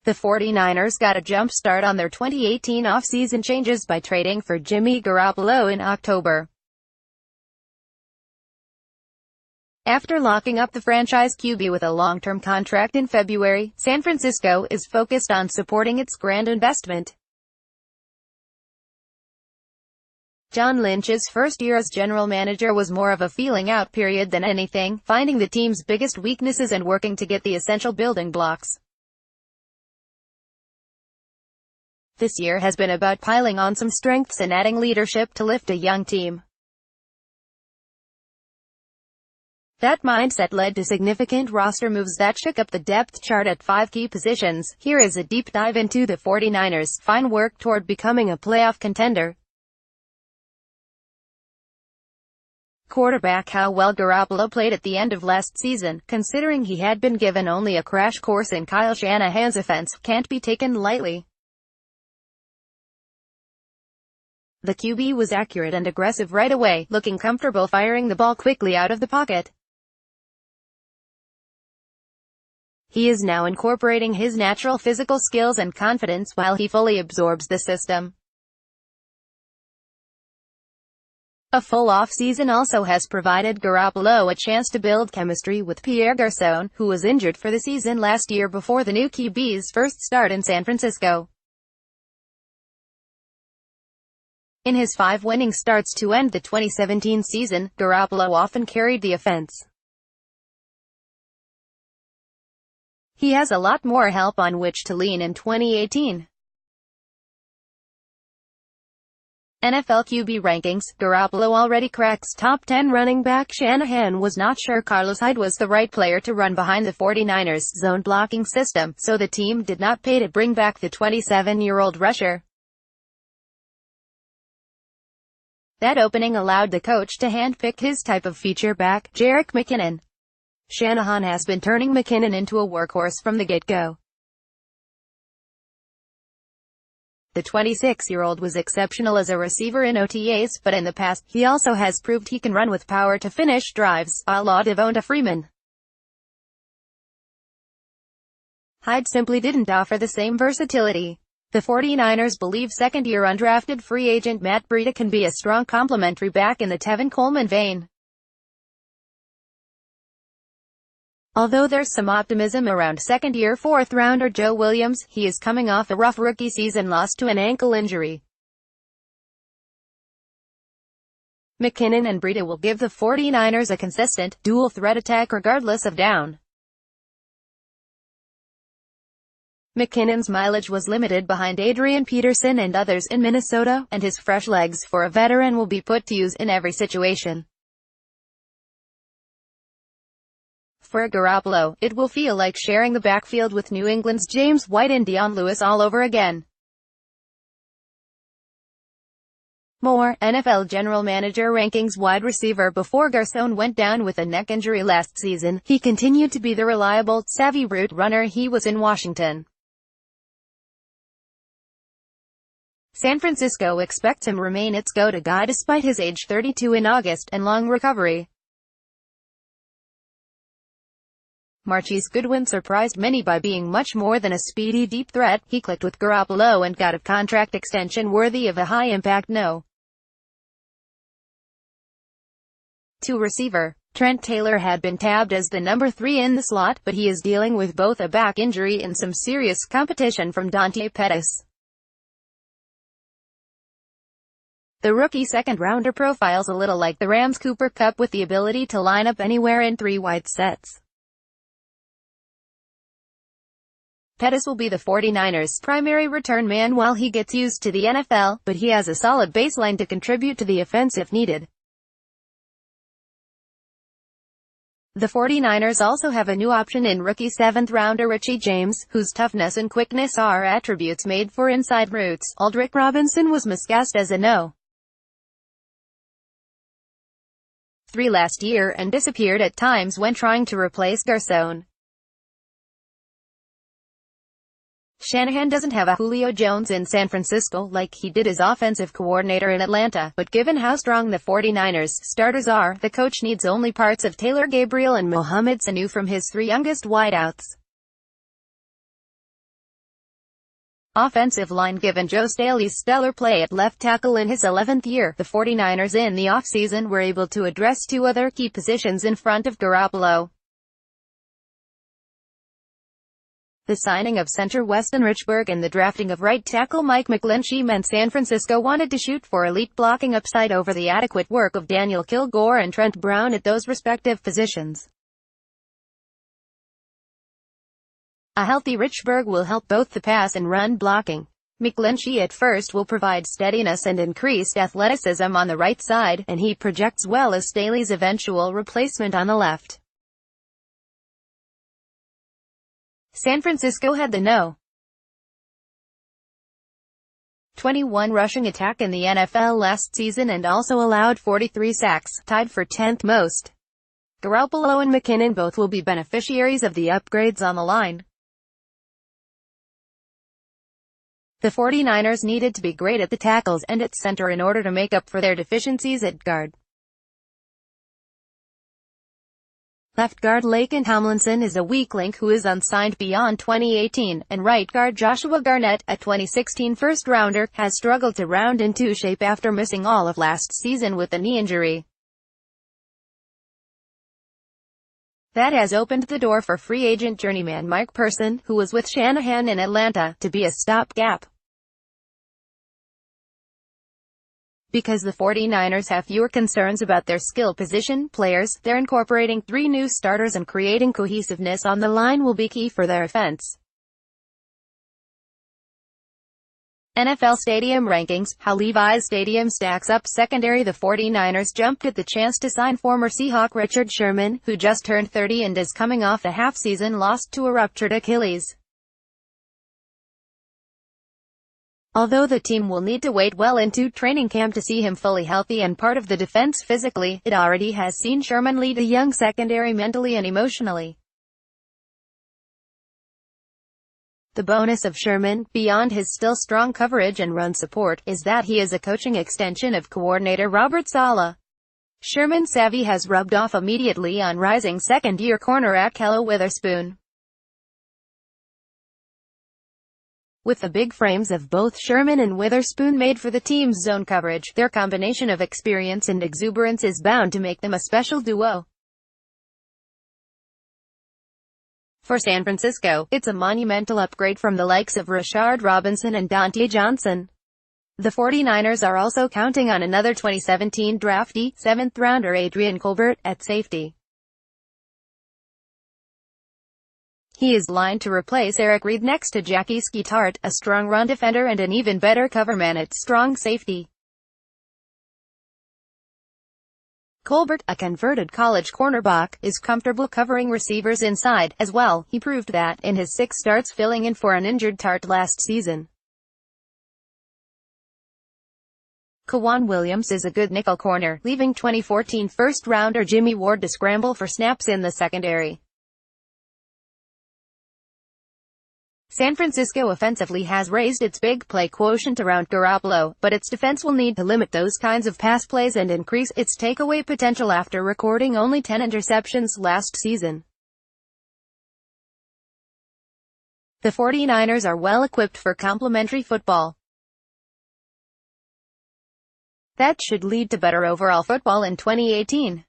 The 49ers got a jump start on their 2018 offseason changes by trading for Jimmy Garoppolo in October. After locking up the franchise QB with a long-term contract in February, San Francisco is focused on supporting its grand investment. John Lynch's first year as general manager was more of a feeling-out period than anything, finding the team's biggest weaknesses and working to get the essential building blocks. This year has been about piling on some strengths and adding leadership to lift a young team. That mindset led to significant roster moves that shook up the depth chart at 5 key positions. Here is a deep dive into the 49ers' fine work toward becoming a playoff contender. Quarterback. How well Garoppolo played at the end of last season, considering he had been given only a crash course in Kyle Shanahan's offense, can't be taken lightly. The QB was accurate and aggressive right away, looking comfortable firing the ball quickly out of the pocket. He is now incorporating his natural physical skills and confidence while he fully absorbs the system. A full off-season also has provided Garoppolo a chance to build chemistry with Pierre Garçon, who was injured for the season last year before the new QB's first start in San Francisco. In his 5 winning starts to end the 2017 season, Garoppolo often carried the offense. He has a lot more help on which to lean in 2018. NFL QB rankings. Garoppolo already cracks top 10 running back. Shanahan was not sure Carlos Hyde was the right player to run behind the 49ers' zone blocking system, so the team did not pay to bring back the 27-year-old rusher. That opening allowed the coach to handpick his type of feature back, Jerick McKinnon. Shanahan has been turning McKinnon into a workhorse from the get-go. The 26-year-old was exceptional as a receiver in OTAs, but in the past, he also has proved he can run with power to finish drives, a la Devonta Freeman. Hyde simply didn't offer the same versatility. The 49ers believe second-year undrafted free agent Matt Breida can be a strong complementary back in the Tevin Coleman vein. Although there's some optimism around second-year fourth-rounder Joe Williams, he is coming off a rough rookie season lost to an ankle injury. McKinnon and Breida will give the 49ers a consistent, dual-threat attack regardless of down. McKinnon's mileage was limited behind Adrian Peterson and others in Minnesota, and his fresh legs for a veteran will be put to use in every situation. For Garoppolo, it will feel like sharing the backfield with New England's James White and Dion Lewis all over again. More NFL general manager rankings. Wide receiver. Before Garçon went down with a neck injury last season, he continued to be the reliable, savvy route runner he was in Washington. San Francisco expects him to remain its go-to guy despite his age 32 in August, and long recovery. Marquise Goodwin surprised many by being much more than a speedy deep threat. He clicked with Garoppolo and got a contract extension worthy of a high-impact no. 2 receiver. Trent Taylor had been tabbed as the number 3 in the slot, but he is dealing with both a back injury and some serious competition from Dante Pettis. The rookie second-rounder profiles a little like the Rams' Cooper Kupp with the ability to line up anywhere in 3 wide sets. Pettis will be the 49ers' primary return man while he gets used to the NFL, but he has a solid baseline to contribute to the offense if needed. The 49ers also have a new option in rookie 7th-rounder Richie James, whose toughness and quickness are attributes made for inside routes. Aldrick Robinson was miscast as a no. 3 last year and disappeared at times when trying to replace Garçon. Shanahan doesn't have a Julio Jones in San Francisco like he did as offensive coordinator in Atlanta, but given how strong the 49ers starters are, the coach needs only parts of Taylor Gabriel and Mohamed Sanu from his 3 youngest wideouts. offensive line. Given Joe Staley's stellar play at left tackle in his 11th year, the 49ers in the offseason were able to address two other key positions in front of Garoppolo. The signing of center Weston Richburg and the drafting of right tackle Mike McGlinchey meant San Francisco wanted to shoot for elite blocking upside over the adequate work of Daniel Kilgore and Trent Brown at those respective positions. A healthy Richburg will help both the pass and run blocking. McGlinchey at first will provide steadiness and increased athleticism on the right side, and he projects well as Staley's eventual replacement on the left. San Francisco had the No. 21 rushing attack in the NFL last season and also allowed 43 sacks, tied for 10th most. Garoppolo and McKinnon both will be beneficiaries of the upgrades on the line. The 49ers needed to be great at the tackles and at center in order to make up for their deficiencies at guard. Left guard Laken Tomlinson is a weak link who is unsigned beyond 2018, and right guard Joshua Garnett, a 2016 first-rounder, has struggled to round into shape after missing all of last season with a knee injury. That has opened the door for free agent journeyman Mike Person, who was with Shanahan in Atlanta, to be a stopgap. Because the 49ers have fewer concerns about their skill position players, they're incorporating 3 new starters and creating cohesiveness on the line will be key for their offense. NFL Stadium Rankings: How Levi's Stadium stacks up secondary. The 49ers jumped at the chance to sign former Seahawk Richard Sherman, who just turned 30 and is coming off a half-season loss to a ruptured Achilles. Although the team will need to wait well into training camp to see him fully healthy and part of the defense physically, it already has seen Sherman lead a young secondary mentally and emotionally. The bonus of Sherman, beyond his still strong coverage and run support, is that he is a coaching extension of coordinator Robert Saleh. Sherman's savvy has rubbed off immediately on rising second-year corner Ahkello Witherspoon. With the big frames of both Sherman and Witherspoon made for the team's zone coverage, their combination of experience and exuberance is bound to make them a special duo. For San Francisco, it's a monumental upgrade from the likes of Rashard Robinson and Dante Johnson. The 49ers are also counting on another 2017 draftee, 7th-rounder Adrian Colbert, at safety. He is lined to replace Eric Reid next to Jackie Skeetart, a strong run defender and an even better coverman at strong safety. Colbert, a converted college cornerback, is comfortable covering receivers inside, as well. He proved that in his 6 starts filling in for an injured Tart last season. K'Waun Williams is a good nickel corner, leaving 2014 first-rounder Jimmy Ward to scramble for snaps in the secondary. San Francisco offensively has raised its big play quotient around Garoppolo, but its defense will need to limit those kinds of pass plays and increase its takeaway potential after recording only 10 interceptions last season. The 49ers are well equipped for complementary football. That should lead to better overall football in 2018.